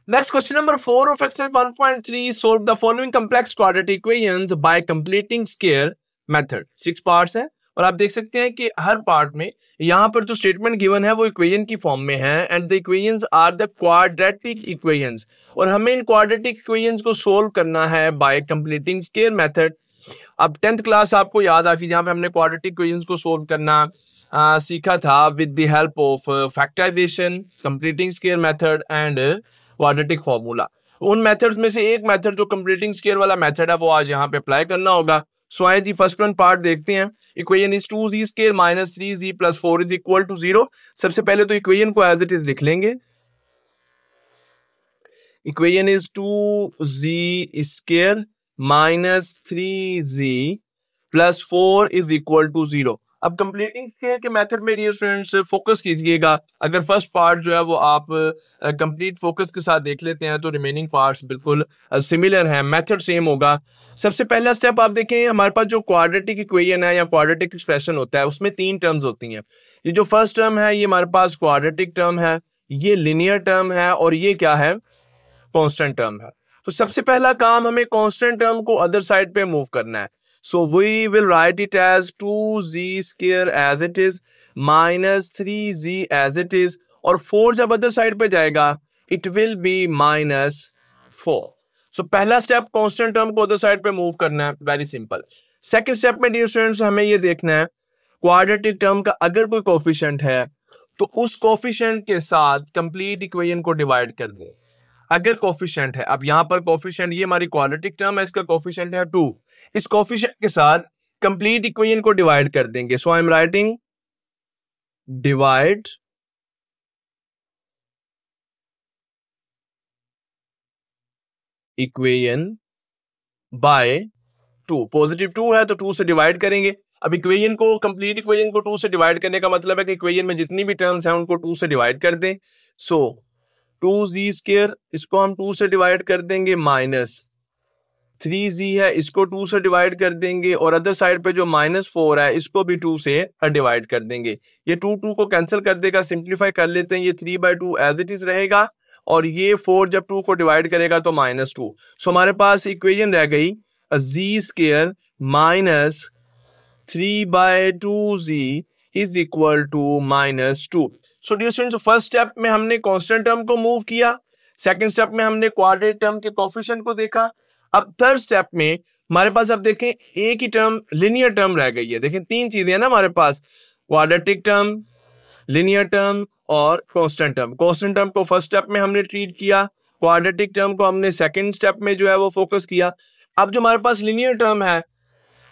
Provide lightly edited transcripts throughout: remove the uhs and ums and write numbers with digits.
Next question number 4 of exercise 1.3, solve the following complex quadratic equations by completing square method। 6 parts हैं और आप देख सकते हैं कि हर पार्ट में यहाँ पर जो स्टेटमेंट गिवन है वो इक्वेशन की फॉर्म में है and the equations are the quadratic equations और हमें इन क्वाड्रेटिक इक्वेशंस को सोल्व करना है बाय कंप्लीटिंग स्क्वायर मेथड। अब 10th क्लास आपको याद आ गई जहाँ पे हमने क्वाड्रेटिक इक्वेशंस को सोल्व करना सीखा था with the help of factorization, completing square method and quadratic formula. उन मेथड्स में से एक मेथड जो कंप्लीटिंग स्क्वायर वाला मेथड है वो आज यहाँ पे अप्लाई करना होगा। सो आइए जी फर्स्ट वन पार्ट देखते हैं। Equation is 2z square minus 3z plus 4 is equal to 0। सबसे पहले तो इक्वेशन को एज इट इज लिख लेंगे। Equation is 2z square minus 3z plus 4 is equal to 0। अब कंप्लीटिंग स्क्वायर के मेथड में डियर स्टूडेंट्स फोकस कीजिएगा। अगर फर्स्ट पार्ट जो है वो आप कंप्लीट फोकस के साथ देख लेते हैं तो रिमेनिंग पार्ट्स बिल्कुल सिमिलर हैं, मेथड सेम होगा। सबसे पहला स्टेप आप देखें, हमारे पास जो क्वाड्रेटिक इक्वेशन है या क्वाड्रेटिक एक्सप्रेशन होता है उसमें 3 टर्म्स होती हैं। ये जो फर्स्ट टर्म है ये हमारे पास क्वाड्रेटिक टर्म है, ये लिनियर टर्म है और ये क्या है, कॉन्स्टेंट टर्म है। तो सबसे पहला काम हमें कॉन्स्टेंट टर्म को अदर साइड पे मूव करना है। So we will write it as 2z square as it is minus 3z as it is और 4 जब अदर साइड पे जाएगा it will be minus 4। So पहला स्टेप कांस्टेंट टर्म को अदर साइड पे मूव करना है, वेरी सिंपल। सेकंड स्टेप में डियर स्टूडेंट्स हमें ये देखना है क्वाड्रेटिक टर्म का अगर कोई कोफिशिएंट है तो उस कोफिशिएंट के साथ कंप्लीट इक्वेशन को डिवाइड कर दें। अगर कोफिशिएंट है, अब यहाँ पर कोफिशिएंट ये हमारी क्वाड्रेटिक टर्म है, इसका कोफिशिएंट है 2, इस कोफिशिएंट के साथ कंप्लीट इक्वेशन को डिवाइड कर देंगे। So I am writing divide equation by 2। Positive 2 है तो 2 से डिवाइड करेंगे। अब इक्वेशन को, कंप्लीट इक्वेशन को 2 से डिवाइड करने का मतलब है कि इक्वेशन में जितनी भी टर्म्स हैं उनको 2 से डिवाइड कर दें। सो 2z स्क्वायर इसको हम 2 से डिवाइड कर देंगे, माइनस 3z है इसको 2 से डिवाइड कर देंगे और अदर साइड पे जो -4 है इसको भी 2 से डिवाइड कर देंगे। ये 2 को कैंसिल कर देगा, सिंप्लीफाई कर लेते हैं, ये 3/2 एज इट इज रहेगा और ये 4 जब 2 को डिवाइड करेगा तो -2। सो हमारे पास इक्वेशन रह गई z square minus 3/2z is equal to -2। So dear students first step में हमने कांस्टेंट टर्म को मूव किया, सेकंड स्टेप में हमने क्वाड्रेटिक टर्म के कोफिशिएंट को देखा। अब थर्ड स्टेप में हमारे पास अब देखें एक ही टर्म लिनियर टर्म रह गई है। देखें 3 चीजें हैं ना हमारे पास, क्वाड्रेटिक टर्म, लिनियर टर्म और कांस्टेंट टर्म। कांस्टेंट टर्म को फर्स्ट स्टेप में हमने ट्रीट किया, क्वाड्रेटिक टर्म को हमने सेकंड स्टेप में जो है वो फोकस किया। अब जो हमारे पास लिनियर टर्म है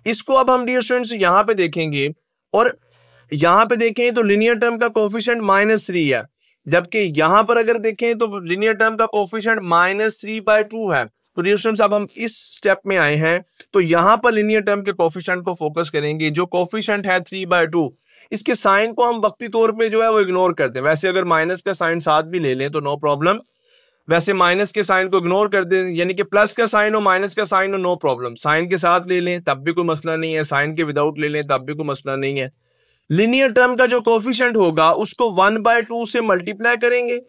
इसको अब हम डियर स्टूडेंट्स यहाँ पे देखेंगे और यहाँ पे देखें तो लिनियर टर्म का कोफिशिएंट -3 है, जबकि यहाँ पर अगर देखें तो लिनियर टर्म का कोफिशिएंट -3/2 है। तो डियर स्टूडेंट्स अब हम इस स्टेप में आए हैं तो यहाँ पर लिनियर टर्म के कोफिशिएंट को फोकस करेंगे। जो कोफिशिएंट है 3/2, इसके साइन को हम वक्ती तौर पे जो है वो इग्नोर करते हैं। वैसे अगर माइनस का साइन साथ भी ले लें तो नो प्रॉब्लम, वैसे माइनस के साइन को इग्नोर कर दें, यानी कि प्लस का साइन हो माइनस का साइन हो नो प्रॉब्लम। साइन के साथ ले लें तब भी कोई मसला नहीं है, साइन के विदाउट ले लें तब भी कोई मसला नहीं है। लिनियर टर्म का जो कोफिशिएंट होगा उसको 1/2 से मल्टीप्लाई करेंगे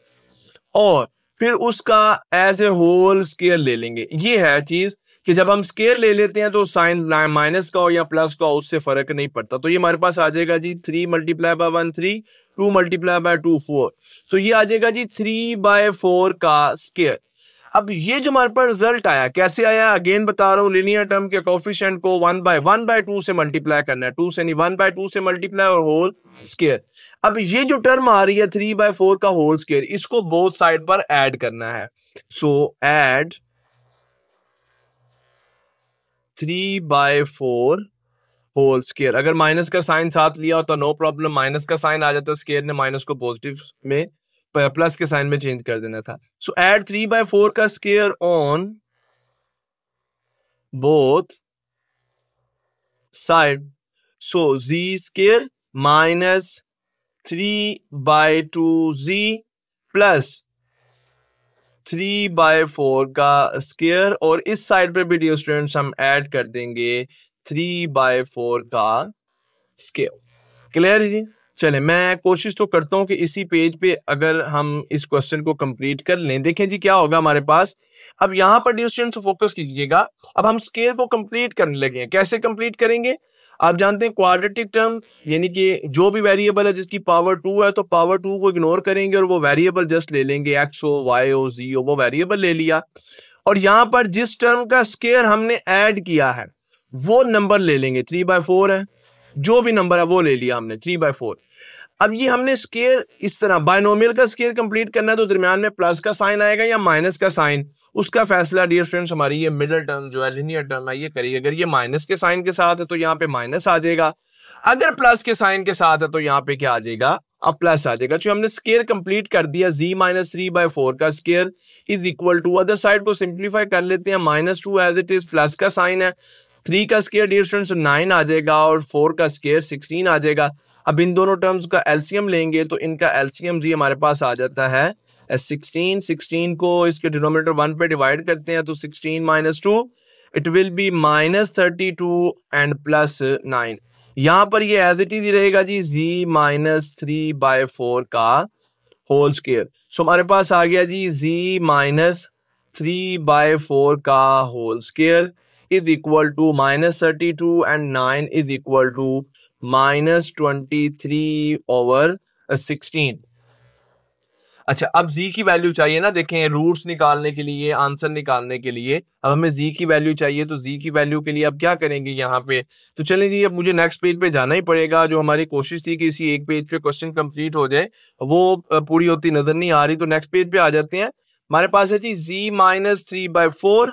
और फिर उसका एज ए होल स्क्वायर ले लेंगे। ये है चीज कि जब हम स्क्वायर ले लेते हैं तो साइन माइनस का हो या प्लस का हो उससे फर्क नहीं पड़ता। तो ये हमारे पास आ जाएगा जी 3 × 1 3, 2 × 2 4, तो ये आ जाएगा जी 3/4 का स्क्वायर। अब ये जो हमारे पास रिजल्ट आया कैसे आया, अगेन बता रहा हूँ, लिनियर टर्म के कोफिशिएंट को 1/2 से मल्टीप्लाई करना है, 2 से नहीं 1/2 से mल्टीप्लाई और होल स्क्वायर। अब ये जो टर्म आ रही है 3/4 का होल स्क्वायर, इसको बोथ साइड पर ऐड करना है। So add 3/4 whole square. अगर माइनस का साइन साथ लिया होता नो प्रॉब्लम, माइनस का साइन आ जाता, स्क्वायर ने माइनस को पॉजिटिव में प्लस के साइन में चेंज कर देना था। सो ऐड 3/4 का square on both side. So z square minus 3/2z plus 3/4 का स्क्वायर और इस साइड पे भी डियर स्टूडेंट्स हम ऐड कर देंगे 3/4 का स्क्वायर। क्लियर है जी? चले मैं कोशिश तो करता हूं कि इसी पेज पे अगर हम इस क्वेश्चन को कंप्लीट कर लें। देखें जी क्या होगा हमारे पास। अब यहाँ पर डियर स्टूडेंट्स फोकस कीजिएगा। अब हम स्केयर को कंप्लीट करने लगे हैं। कैसे कंप्लीट करेंगे? आप जानते हैं क्वाड्रेटिक टर्म यानी कि जो भी वेरिएबल है जिसकी पावर 2 है तो पावर 2 को इग्नोर करेंगे और वो वेरिएबल जस्ट ले लेंगे, एक्स हो, वाई हो, जी हो, वो वेरिएबल ले लिया। और यहाँ पर जिस टर्म का स्केयर हमने ऐड किया है वो नंबर ले लेंगे। 3/4 है, जो भी नंबर है वो ले लिया हमने 3/4। अब ये हमने स्केयर इस तरह बायनोमियल का स्केयर कंप्लीट करना है तो दरमियान में प्लस का साइन आएगा या माइनस का साइन, उसका फैसला डियर स्टूडेंट्स हमारी ये मिडिल टर्म जो है लिनियर टर्म है ये करिए। अगर ये माइनस के साइन के साथ है तो यहाँ पे माइनस आ जाएगा, अगर प्लस के साइन के साथ है तो यहाँ पे क्या आ जाएगा? अब प्लस आ जाएगा। जो हमने स्केयर कंप्लीट कर दिया z माइनस 3/4 का square is equal to, other side को सिंप्लीफाई कर लेते हैं, -2 एज इट इज, प्लस का साइन है, 3 का स्केयर डियर स्टूडेंट्स 9 आ जाएगा और 4 का स्केयर 16 आ जाएगा। अब इन दोनों टर्म्स का एलसीएम लेंगे तो इनका एलसीएम जी हमारे पास आ जाता है 16 को इसके डिनोमिनेटर 1 पे डिवाइड करते हैं तो 16 - 2 इट विल बी -32 एंड +9। यहाँ पर ये एज इट इज रहेगा जी z माइनस 3/4 का होल स्केयर। सो हमारे पास आ गया जी z माइनस 3/4 का whole square is equal to -32 and 9 is equal to -23/16। अच्छा अब z की वैल्यू चाहिए ना, देखें रूट्स निकालने के लिए, आंसर निकालने के लिए अब हमें z की वैल्यू चाहिए। तो z की वैल्यू के लिए अब क्या करेंगे यहाँ पे? तो चलें जी अब मुझे नेक्स्ट पेज पे जाना ही पड़ेगा। जो हमारी कोशिश थी कि इसी एक पेज पे क्वेश्चन कंप्लीट हो जाए वो पूरी होती नजर नहीं आ रही, तो नेक्स्ट पेज पे आ जाते हैं। हमारे पास है जी z माइनस 3/4,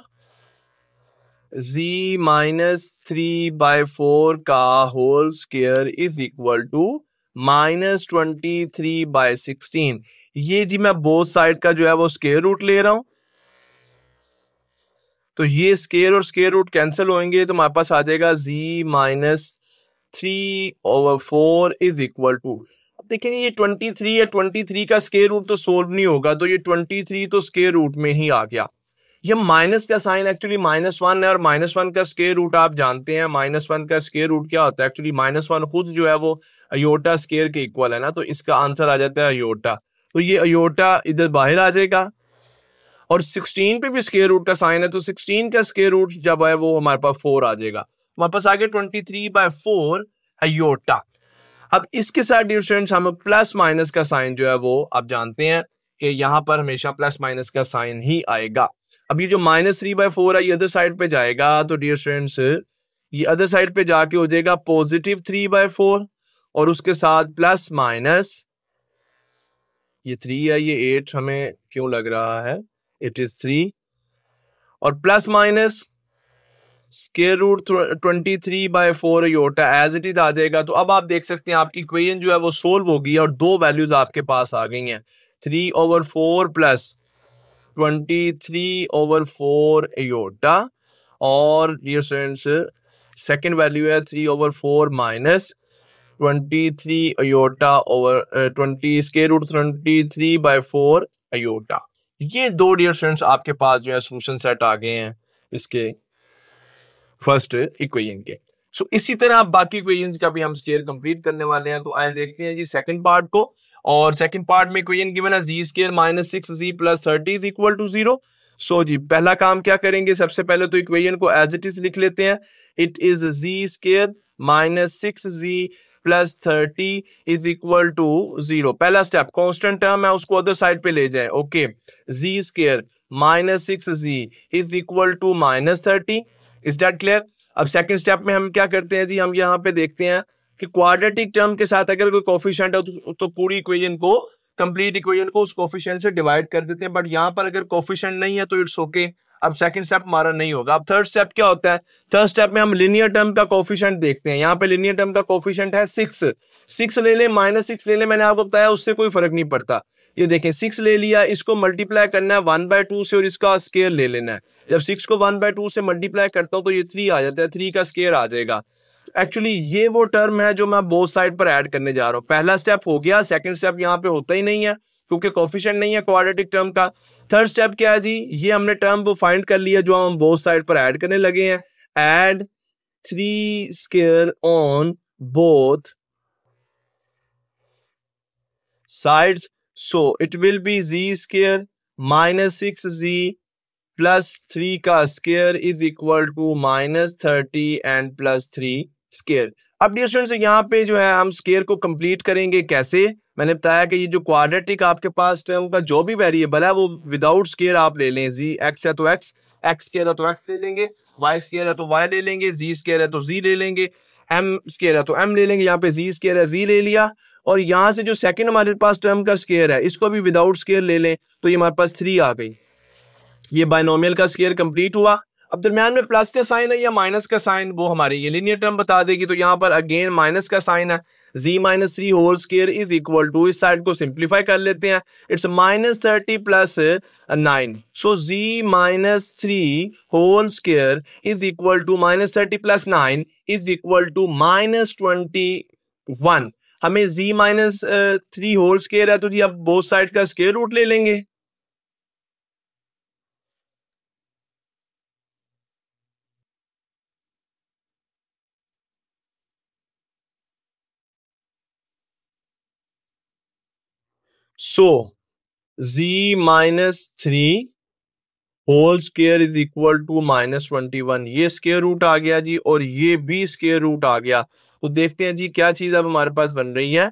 z माइनस 3/4 का whole square is equal to -23/16। ये जी मैं बोथ साइड का जो है वो स्क्वायर रूट ले रहा हूं, तो ये स्क्वायर और स्क्वायर रूट कैंसिल होंगे तो हमारे पास आ जाएगा z minus 3/4 is equal to, अब देखें ये 23 है, 23 का स्क्वायर रूट तो सोल्व नहीं होगा, तो ये 23 तो स्क्वायर रूट में ही आ गया। ये माइनस का साइन एक्चुअली -1 है और -1 का स्क्वायर रूट आप जानते हैं, -1 का स्क्वायर रूट क्या होता है? एक्चुअली -1 खुद जो है वो अयोटा स्क्वायर के इक्वल है ना, तो इसका आंसर आ जाता है अयोटा। तो ये अयोटा इधर बाहर आ जाएगा और 16 पे भी स्क्वायर रूट का साइन है तो 16 का स्क्वायर रूट जब है वो हमारे पास 4 आ जाएगा। हमारे पास आगे 23/4 अयोटा। अब इसके साथ डियर स्टूडेंट्स हम प्लस माइनस का साइन जो है वो आप जानते हैं कि यहाँ पर हमेशा प्लस माइनस का साइन ही आएगा। अब ये जो -3/4 है ये अदर साइड पे जाएगा तो डियर स्टूडेंट्स ये अदर साइड पे जाके हो जाएगा +3/4 और उसके साथ प्लस माइनस ये 3 है, ये 8 हमें क्यों लग रहा है, इट इज 3 और plus minus square root 23/4 iota as it is आ जाएगा। तो अब आप देख सकते हैं आपकी इक्वेशन जो है वो सोल्व होगी और दो वैल्यूज आपके पास आ गई हैं, 3/4 प्लस 23/4 अयोटा और डियर स्टूडेंट्स सेकेंड वैल्यू है 3/4 minus 23 iota over 20 square root 23/4 iota. ये दो डियर स्टूडेंट्स आपके पास जो है सॉल्यूशन सेट आ गए हैं इसके फर्स्ट इक्वेशन के। सो इसी तरह आप बाकी इक्वेशंस का भी हम स्क्वायर कंप्लीट करने वाले हैं। तो आए देखते हैं जी सेकंड पार्ट को, और सेकंड पार्ट में इक्वेशन गिवन है z square -6z + 30 is equal to 0। So जी पहला काम क्या करेंगे, सबसे पहले तो इक्वेशन को एज इट इज लिख लेते हैं। It is z square -6z + 30 is equal to 0। पहला स्टेप कांस्टेंट टर्म है उसको अदर साइड पे ले जाए। Okay, z square -6z is equal to -30। Is that clear? अब सेकंड स्टेप में हम क्या करते हैं जी, हम यहाँ पे देखते हैं कि क्वाड्रेटिक टर्म के साथ अगर कोई कोफिशिएंट है तो पूरी इक्वेशन को, कंप्लीट इक्वेशन को उस कोफिशिएंट से डिवाइड कर देते हैं। बट यहाँ पर अगर कोफिशिएंट नहीं है तो इट्स ओके। अब सेकंड स्टेप हमारा नहीं होगा। अब थर्ड स्टेप क्या होता है? थर्ड स्टेप में हम लिनियर टर्म का कोफिशिएंट देखते हैं। यहाँ पे लिनियर टर्म का कोफिशिएंट है 6 ले ले, -6 ले ले, मैंने आपको बताया उससे कोई फर्क नहीं पड़ता। ये देखें 6 ले लिया, इसको मल्टीप्लाई करना है 1/2 से और इसका स्क्वायर ले लेना है। जब 6 को 1/2 से मल्टीप्लाई करता हूं तो ये 3 आ जाता है, 3 का स्क्वायर आ जाएगा। एक्चुअली ये वो टर्म है जो मैं बोथ साइड पर ऐड करने जा रहा हूं। पहला स्टेप हो गया, सेकंड स्टेप यहाँ पे होता ही नहीं है क्योंकि कोफिशिएंट नहीं है क्वाड्रेटिक टर्म का। थर्ड स्टेप क्या है जी, ये हमने टर्म को फाइंड कर लिया जो हम बोथ साइड पर ऐड करने लगे हैं। Add 3 square on both sides. So it will be z square minus 6z plus 3 का square is equal to minus 30 and plus 3 square. अब डियर स्टूडेंट्स यहाँ पे जो है हम स्केयर को कंप्लीट करेंगे कैसे। मैंने बताया कि ये जो क्वाड्रेटिक आपके पास टर्म का जो भी वेरिएबल है वो विदाउट स्केयर आप ले लें। जी एक्स है तो एक्स स्केयर है तो एक्स ले लेंगे, वाई स्केयर है तो वाई ले लेंगे, जी स्केयर है तो जी ले लेंगे, एम स्केयर है तो एम ले लेंगे। यहाँ पे जी स्केयर है जी ले लिया, और यहाँ से जो सेकंड हमारे पास टर्म का स्केयर है इसको भी विदाउट स्केयर ले लें तो ये हमारे पास 3 आ गई। ये बायनोमियल का स्केयर कंप्लीट हुआ। अब दरम्यान में प्लस का साइन है या माइनस का साइन वो हमारी ये लीनियर टर्म बता देगी। तो यहाँ पर अगेन माइनस का साइन है, z minus 3 whole square is equal to, इस साइड को सिंप्लीफाई कर लेते हैं, it's minus 30 plus 9। So z minus 3 whole square is equal to minus 30 plus 9 is equal to minus 21। हमें z माइनस 3 होल स्केयर है तो जी अब बोथ साइड का स्केयर रूट ले लेंगे। So z minus 3 whole square is equal to minus 21, ये square root आ गया जी और ये भी स्केयर रूट आ गया। तो देखते हैं जी क्या चीज अब हमारे पास बन रही है।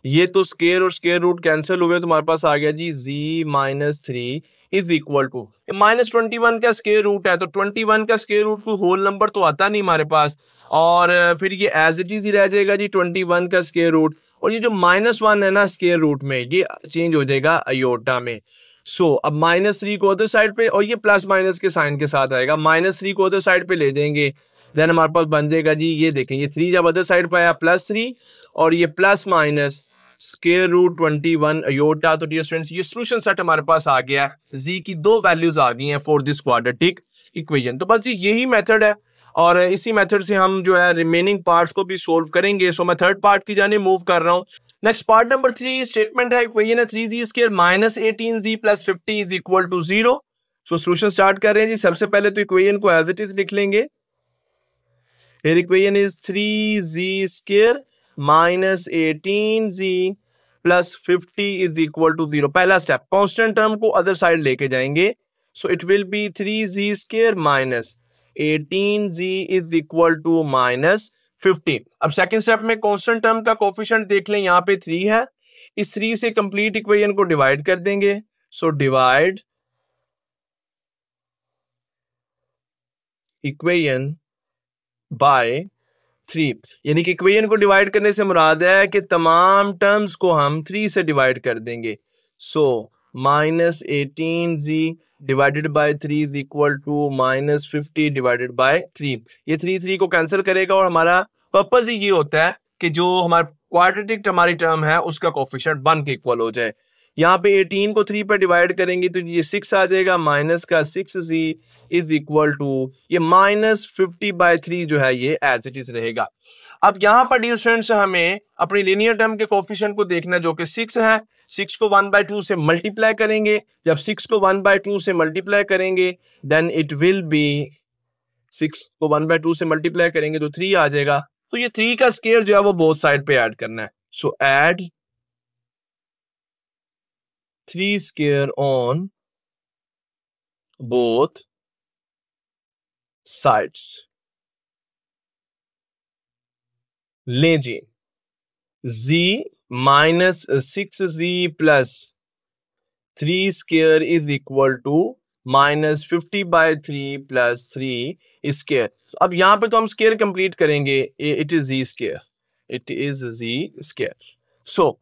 ये तो स्केयर और स्केयर रूट कैंसिल हुए तो हमारे पास आ गया जी z minus 3 is equal to minus 21 का स्केयर रूट है, तो 21 का स्केयर रूट को होल नंबर तो आता नहीं हमारे पास, और फिर ये एज इट इज ही रह जाएगा जी 21 का स्केयर रूट, और ये जो -1 है ना स्केयर रूट में ये चेंज हो जाएगा आयोटा में। सो अब -3 को अदर साइड पे, और ये प्लस माइनस के साइन के साथ आएगा, -3 को अदर साइड पे ले देंगे, देन हमारे पास बन जाएगा जी ये देखें, ये 3 जब अदर साइड पे आया +3 और ये plus minus square root 21 iota. तो डियर स्टूडेंट्स ये सोल्यूशन सेट हमारे पास आ गया है, जी की 2 वैल्यूज आ गई हैं फॉर दिस क्वाड्रेटिक इक्वेशन। तो बस जी यही मेथड है और इसी मेथड से हम जो है रिमेनिंग पार्ट्स को भी सोल्व करेंगे। सो मैं थर्ड पार्ट की जाने मूव कर रहा हूँ। नेक्स्ट पार्ट नंबर 3 स्टेटमेंट है, इक्वेशन है 3z square minus 18z plus 50 is equal to 0। So solution start कर रहे हैं जी। सबसे पहले तो इक्वेशन को एज इट इज लिख लेंगे। Here equation is 3z square minus 18z plus 50 is equal to 0। पहला स्टेप, कांस्टेंट टर्म को अदर साइड लेके जाएंगे, so it will be 3z square minus 18z is equal to minus 50। अब second step में constant term का coefficient देख लें, यहाँ पे 3 है, इस 3 से कंप्लीट इक्वेशन को डिवाइड कर देंगे। सो डिवाइड इक्वेशन बाय 3, यानी कि इक्वेशन को डिवाइड करने से मुराद है कि तमाम टर्म्स को हम 3 से डिवाइड कर देंगे। So minus 18z divided by 3 is equal to minus 50 divided by 3। ये 3 को कैंसिल करेगा और हमारा पर्पस ही ये होता है कि जो हमारा क्वाड्रेटिक हमारी टर्म है उसका कोफिशिएंट 1 के इक्वल हो जाए। यहाँ पे 18 को 3 पर डिवाइड करेंगे तो ये 6 आ जाएगा, माइनस का 6z इज इक्वल टू ये माइनस 50 बाय 3 जो है ये एज इट इज रहेगा। अब यहाँ पर डियर स्टूडेंट्स हमें अपनी लीनियर टर्म के कोफिशिएंट को देखना जो कि 6 है। 6 को 1/2 से मल्टीप्लाई करेंगे, जब 6 को 1/2 से मल्टीप्लाई करेंगे देन इट विल बी 6 को 1/2 से मल्टीप्लाई करेंगे तो 3 आ जाएगा। तो ये 3 का स्क्वायर जो है वो बोथ साइड पे ऐड करना है। So add 3 square on both sides। लें जी z minus 6z plus 3 square is equal to minus 50 by 3 plus 3 square. अब यहां पे तो हम स्क्वायर कंप्लीट करेंगे, it is z square, it is z square. So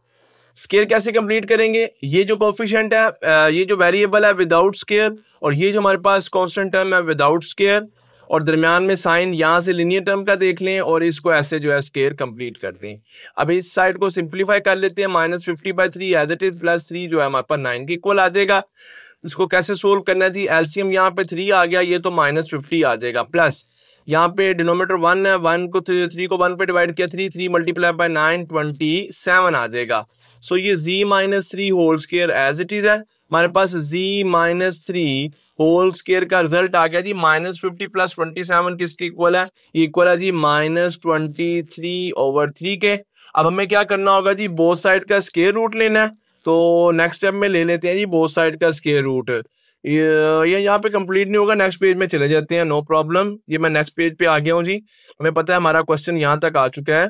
square कैसे कंप्लीट करेंगे, ये जो कोफिशिएंट है ये जो वेरिएबल है विदाउट स्केयर, और ये जो हमारे पास कांस्टेंट टर्म है विदाउट स्केयर, और दरमियान में साइन यहाँ से लिनियर टर्म का देख लें और इसको ऐसे जो है स्केयर कंप्लीट कर दें। अब इस साइड को सिंप्लीफाई कर लेते हैं, minus 50 by 3 as it is plus 3 जो है हमारे पास 9 के इक्वल आ जाएगा। इसको कैसे सोल्व करना है जी, एलसीएम यहाँ पे 3 आ गया, ये तो माइनस 50 आ जाएगा, प्लस यहाँ पे डिनोमिनेटर 1 है, 1 को 3 को 1 पे डिवाइड किया, 3 मल्टीप्लाई बाय 9 27 आ जाएगा। सो ये z minus 3 whole square as it is है, हमारे पास z माइनस 3 होल स्क्वायर का रिजल्ट आ गया जी माइनस 50 प्लस 27 किसके इक्वल है, इक्वल है जी माइनस 23/3 के। अब हमें क्या करना होगा जी, बोथ साइड का स्क्वायर रूट लेना है। तो नेक्स्ट स्टेप में ले लेते हैं जी बोथ साइड का स्क्वायर रूट। ये यहाँ पे कंप्लीट नहीं होगा, नेक्स्ट पेज में चले जाते हैं, नो प्रॉब्लम। ये मैं नेक्स्ट पेज पे आ गया हूँ जी। हमें पता है हमारा क्वेश्चन यहाँ तक आ चुका है।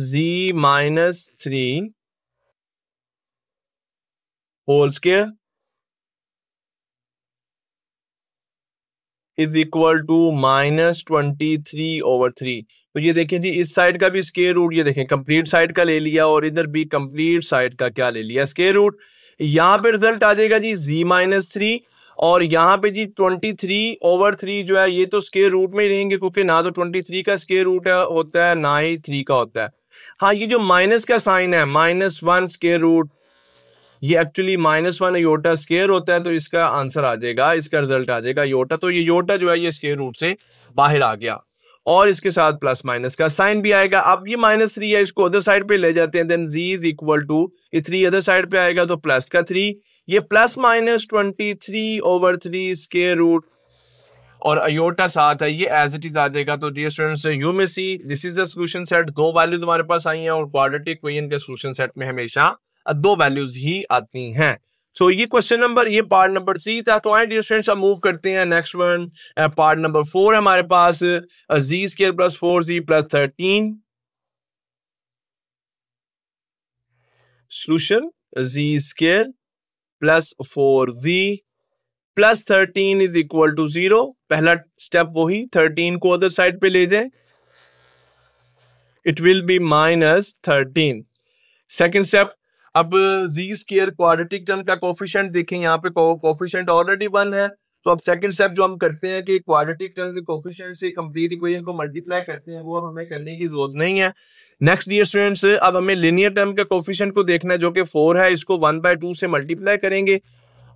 z-3 whole square is equal to -23/3। तो ये देखें जी, इस साइड का भी स्क्वायर रूट, ये देखें कंप्लीट साइड का ले लिया और इधर भी कंप्लीट साइड का क्या ले लिया, स्क्वायर रूट। यहाँ पे रिजल्ट आ जाएगा जी z-3, और यहाँ पे जी 23/3 जो है ये तो स्क्वायर रूट में ही रहेंगे, क्योंकि ना तो 23 का स्क्वायर रूट होता है ना ही 3 का होता है। हाँ, ये जो माइनस का साइन है, -1 स्क्वायर रूट, ये एक्चुअली -1 योटा स्क्वायर होता है, तो इसका आंसर आ जाएगा, इसका रिजल्ट आ जाएगा योटा। तो ये योटा जो है ये स्क्वायर रूट से बाहर आ गया, और इसके साथ प्लस माइनस का साइन भी आएगा। अब ये -3 है, इसको अदर साइड पे ले जाते हैं, then z is equal to, ये 3 अदर साइड पे आएगा तो प्लस का 3, ये +-23/3 स्क्वायर रूट और अयोटा साथ है, ये एज इट इज आ जाएगा। तो डियर स्टूडेंट्स, यू में see this is the solution set. दो वैल्यूज हमारे पास आई हैं, और क्वाड्रेटिक इक्वेशन के सॉल्यूशन सेट में हमेशा दो वैल्यूज ही आती हैं। सो ये क्वेश्चन नंबर, ये पार्ट नंबर 3 था। तो आए डियर स्टूडेंट्स, अब मूव करते हैं नेक्स्ट वन, पार्ट नंबर 4 है हमारे पास, z² + 4z + 13 solution, z² + 4z + 13 is equal to 0। पहला स्टेप वही, 13 को अदर साइड पे ले जाए, it will B -13। Second step, अब z² क्वाड्रेटिक टर्म का कोफिशिएंट देखें, यहाँ पे कोफिशिएंट ऑलरेडी 1 है। तो अब सेकंड स्टेप जो हम करते हैं कि क्वाड्रेटिक टर्म के कोफिशिएंट से कंप्लीट इक्वेशन को मल्टीप्लाई करते हैं, वो अब हमें करने की जरूरत नहीं है। नेक्स्ट डियर स्टूडेंट्स, अब हमें लिनियर टर्म के कोफिशिएंट को देखना है, जो कि 4 है, इसको 1/2 से मल्टीप्लाई करेंगे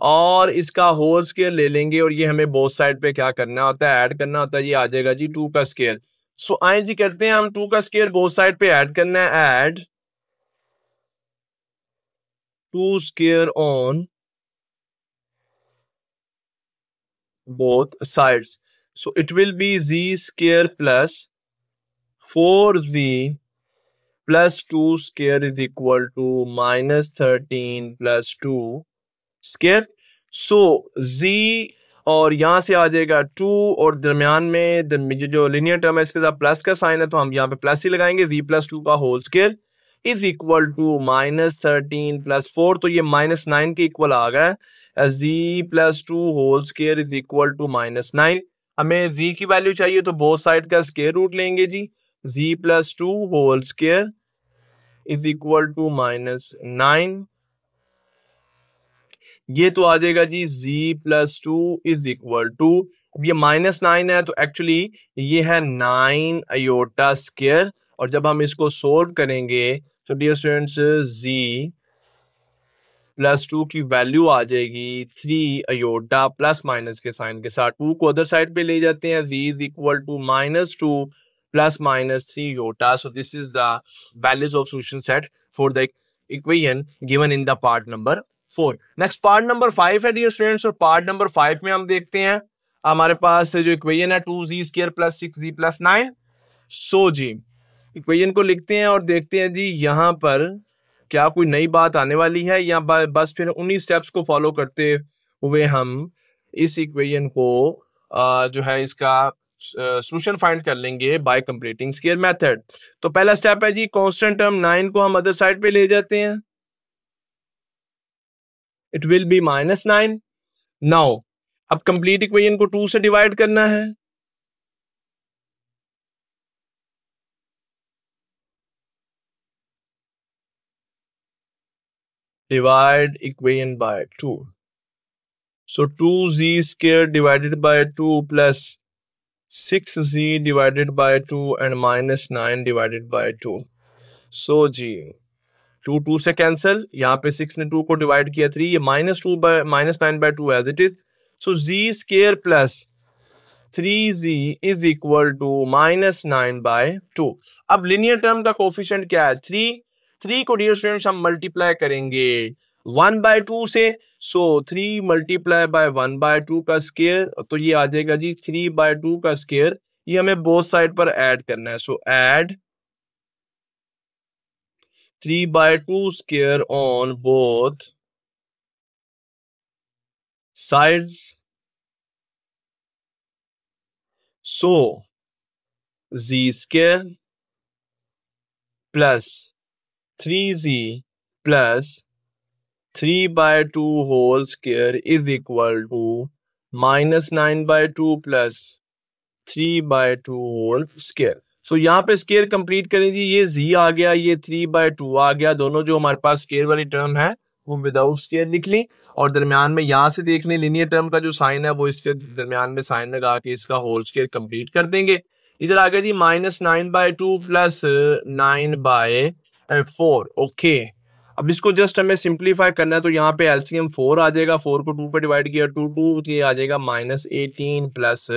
और इसका होल स्क्वायर ले लेंगे, और ये हमें बोथ साइड पे क्या करना होता है, ऐड करना होता है। ये आ जाएगा जी 2 का स्क्वायर। सो आए जी करते हैं हम 2 का स्क्वायर बोथ साइड पे ऐड करना है, add 2 square on both sides. So it will be z² plus 4z plus 2 square is equal to -13 plus 2 square. So z और यहां से आ जाएगा 2, और दरमियान में जो लिनियर टर्म है इसके साथ प्लस का साइन है, तो हम यहाँ पे प्लस ही लगाएंगे। z + 2 का whole square is equal to -13 + 4, तो ये -9 के इक्वल आ गया। z + 2 whole square is equal to -9। हमें z की वैल्यू चाहिए, तो बोथ साइड का स्क्वायर रूट लेंगे जी। z + 2 whole square is equal to -9, ये तो आ जाएगा जी z + 2 इज इक्वल टू, अब ये -9 है, तो एक्चुअली ये है 9 अयोटा स्क्वायर, और जब हम इसको सोल्व करेंगे तो डियर स्टूडेंट्स z + 2 की वैल्यू आ जाएगी 3 अयोटा प्लस माइनस के साइन के साथ। 2 को अदर साइड पे ले जाते हैं, z is equal to -2 plus -3 iota. So this is the values of solution set for the equation given in the part number 4। Next part number 5 है dear students, और पार्ट नंबर 5 में हम देखते हैं हमारे पास जो इक्वेशन है 2z² + 6z + 9। सो जी equation को लिखते हैं और देखते हैं जी यहाँ पर क्या कोई नई बात आने वाली है, या बस फिर उन्हीं स्टेप्स को फॉलो करते हुए हम इस इक्वेशन को जो है इसका सॉल्यूशन फाइंड कर लेंगे बाय कंप्लीटिंग स्क्वायर मेथड। तो पहला स्टेप है जी, कांस्टेंट टर्म 9 को हम अदर साइड पे ले जाते हैं, इट विल बी -9। नाउ अब कंप्लीट इक्वेशन को 2 से डिवाइड करना है, divide equation by 2. So 2z² divided by 2 plus 6z divided by 2 and -9 divided by 2. So जी 2 से कैंसिल, यहाँ पे 6 ने 2 को डिवाइड किया 3, ये -9/2 as it is. So z² plus 3z is equal to -9/2। अब लिनियर टर्म का कोफिशिएंट क्या है, 3 को डियर स्टूडेंट्स हम मल्टीप्लाई करेंगे 1/2 से। सो 3 × 1/2 का स्क्वायर, तो ये आ जाएगा जी 3/2 का स्क्वायर। ये हमें बोथ साइड पर ऐड करना है, so add 3/2 square on both sides. So z square plus 3z plus 3/2 whole square is equal to minus 9/2 plus 3/2 whole square. सो यहाँ पे स्केयर कंप्लीट करें जी, ये z आ गया, ये 3/2 आ गया, दोनों जो हमारे पास स्केयर वाली टर्म है वो विदाउट स्केयर लिख ली और दरमियान में यहाँ से देख लें लिनियर टर्म का जो साइन है वो इसके दरमियान में साइन लगा के इसका होल स्केयर कंप्लीट कर देंगे। इधर आ गया जी -9/2 प्लस 9/4। ओके, अब इसको जस्ट हमें सिंप्लीफाई करना है तो यहाँ पे एलसीएम 4 आ जाएगा, 4 को 2 पे डिवाइड किया 2 ये आ जाएगा -18 प्लस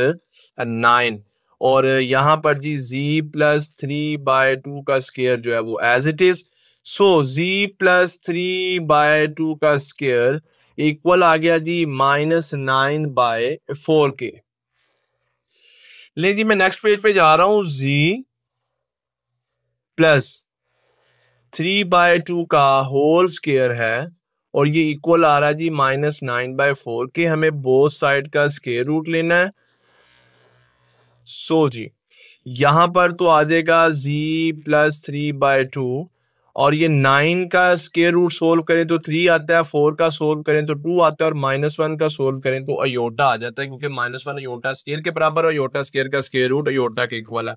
9 और यहाँ पर जी z प्लस 3/2 का स्केयर जो है वो as it is. So z plus 3/2 का स्केयर इक्वल आ गया जी -9/4 के। ले जी मैं नेक्स्ट पेज पे जा रहा हूं, z प्लस 3/2 का होल स्केयर है और ये इक्वल आ रहा है जी -9/4 के। हमें बोथ साइड का स्केयर रूट लेना है। सो जी यहां पर तो आ जाएगा z प्लस 3/2 और ये 9 का स्केयर रूट सोल्व करें तो 3 आता है, 4 का सोल्व करें तो 2 आता है और -1 का सोल्व करें तो अयोटा आ जाता है, क्योंकि -1 अयोटा स्केयर के बराबर और अयोटा स्केयर का स्केयर रूट अयोटा के इक्वल है।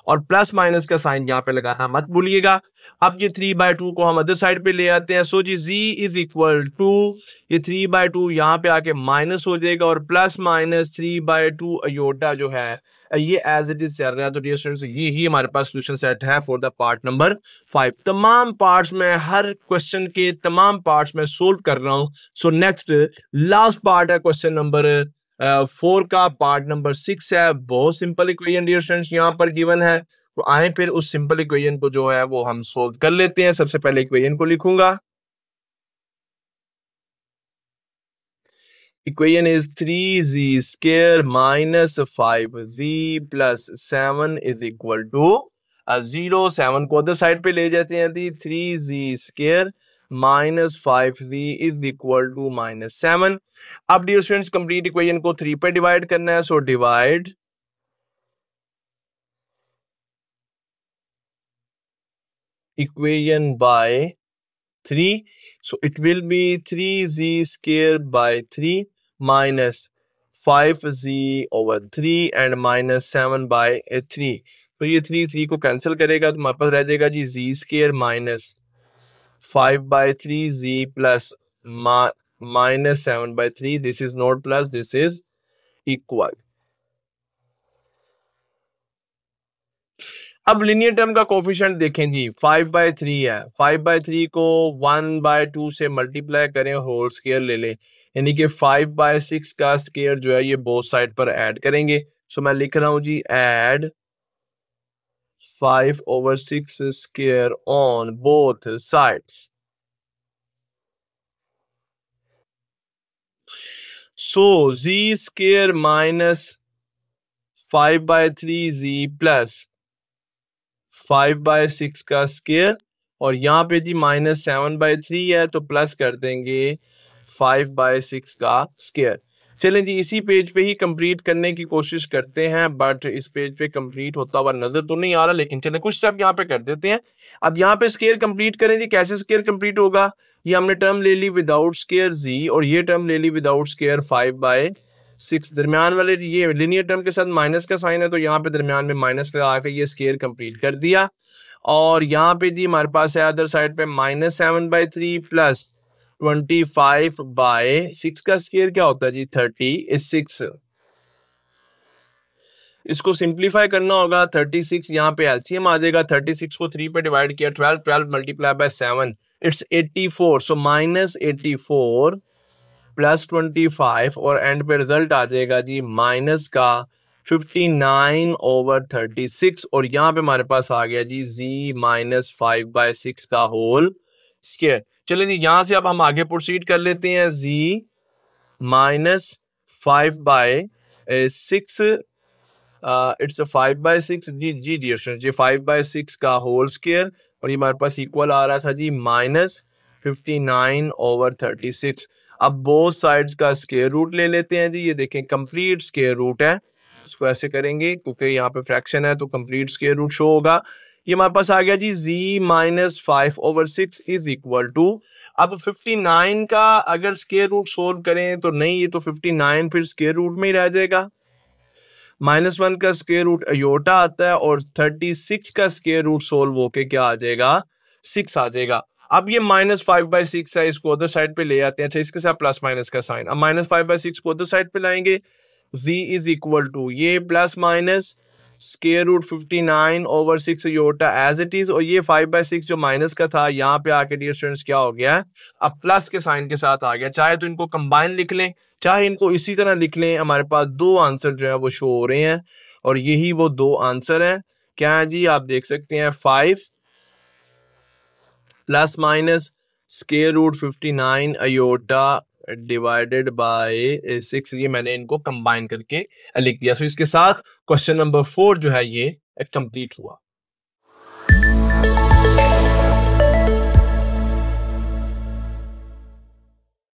और प्लस माइनस का साइन यहाँ पे लगाना मत भूलिएगा। अब ये 3/2 को हम अदर साइड पे ले आते हैं। सो जी z इज इक्वल टू ये 3/2 यहाँ पे आके माइनस हो जाएगा और प्लस माइनस 3/2 अयोटा जो है ये एज इट इज चल रहा है। तो डियर स्टूडेंट्स ये ही हमारे पास सोल्यूशन सेट है फॉर द पार्ट नंबर 5। तमाम पार्ट्स में हर क्वेश्चन के तमाम पार्ट्स में सोल्व कर रहा हूं। सो नेक्स्ट लास्ट पार्ट है क्वेश्चन नंबर 4 का, पार्ट नंबर 6 है। बहुत सिंपल इक्वेशन डियर स्टूडेंट्स यहाँ पर गिवन है, तो आए फिर उस सिंपल इक्वेशन को जो है वो हम सोल्व कर लेते हैं। सबसे पहले इक्वेशन को लिखूंगा। Equation is 3z square minus 5z plus 7 is equal to 0। 7 को अदर साइड पे ले जाते हैं दी 3z square minus 5z is equal to -7। अब डियर स्टूडेंट्स कंप्लीट इक्वेशन को 3 पे डिवाइड करना है। So divide equation bye 3। So it will be 3z square by 3 minus 5z over 3 and minus 7 by 3। तो ये 3 को कैंसिल करेगा तो हमारे पास रह जाएगा जी z square minus 5/3z plus minus 7/3। This is not plus, this is equal. अब लिनियर टर्म का कोफिशिएंट देखें जी 5/3 है। 5/3 को 1/2 से मल्टीप्लाई करें, होल स्केयर ले लें, यानी कि 5/6 का स्केयर जो है ये बोथ साइड पर ऐड करेंगे। सो मैं लिख रहा हूं जी add 5/6 square on both sides. So z square minus 5/3z plus 5/6 का स्केयर और यहाँ पे जी -7/3 है तो प्लस कर देंगे 5/6 का स्केयर। चलें जी इसी पेज पे ही कंप्लीट करने की कोशिश करते हैं, बट इस पेज पे कंप्लीट होता हुआ नजर तो नहीं आ रहा, लेकिन चलें कुछ स्टेप यहाँ पे कर देते हैं। अब यहाँ पे स्केयर कंप्लीट करें जी, कैसे स्केयर कंप्लीट होगा? ये हमने टर्म ले ली विदाउट स्केयर z और ये टर्म ले ली विदाउट स्केयर 5/6। दरमियान वाले ये लिनियर टर्म के साथ माइनस का साइन है तो यहाँ पे दरमियान में माइनस लगा के ये स्केयर कंप्लीट कर दिया। और यहाँ पे जी हमारे पास है अदर साइड पे -7/3 प्लस 25/6 का स्केयर क्या होता है जी 36। इसको सिंप्लीफाई करना होगा। 36 यहाँ पे एलसीएम आ जाएगा। 36 को 3 पे डिवाइड किया 12 multiply by 7 it's 84। So -84 plus 25 और एंड पे रिजल्ट आ जाएगा जी माइनस का 59/36 और यहाँ पे हमारे पास आ गया जी z -5/6 का होल स्क्वायर। चलिए जी यहां से अब हम आगे प्रोसीड कर लेते हैं। z -5/6 इट्स 5/6 जी डियर स्टूडेंट, 5/6 का होल स्क्वायर और ये हमारे पास इक्वल आ रहा था जी -59/36। अब बोथ साइड्स का स्क्वायर रूट ले लेते हैं जी। ये देखें कंप्लीट स्क्वायर रूट है, इसको ऐसे करेंगे क्योंकि यहाँ पे फ्रैक्शन है तो कंप्लीट स्क्वायर रूट शो होगा। ये हमारे पास आ गया जी z-5/6 इज इक्वल टू, अब 59 का अगर स्क्वायर रूट सोल्व करें तो नहीं, ये तो 59 फिर स्क्वायर रूट में ही रह जाएगा। -1 का स्क्वायर रूट अयोटा आता है और 36 का स्क्वायर रूट सोल्व होके क्या आ जाएगा, 6 आ जाएगा। अब ये -5/6 है, इसको अदर साइड पे ले आते हैं। अच्छा, इसके साथ प्लस माइनस का साइन, अब -5/6 को अदर साइड पे लाएंगे, z इज इक्वल टू ये plus minus square root 59/6 iota as it is, और ये 5/6 जो माइनस का था यहाँ पे आके डियर स्टूडेंट्स क्या हो गया, अब प्लस के साइन के साथ आ गया। चाहे तो इनको कंबाइन लिख लें, चाहे इनको इसी तरह लिख लें। हमारे पास दो आंसर जो है वो शो हो रहे हैं और यही वो दो आंसर हैं। क्या है जी, आप देख सकते हैं 5 plus minus square root 59 iota divided by 6, ये मैंने इनको कंबाइन करके लिख दिया। सो इसके साथ क्वेश्चन नंबर 4 जो है ये कंप्लीट हुआ।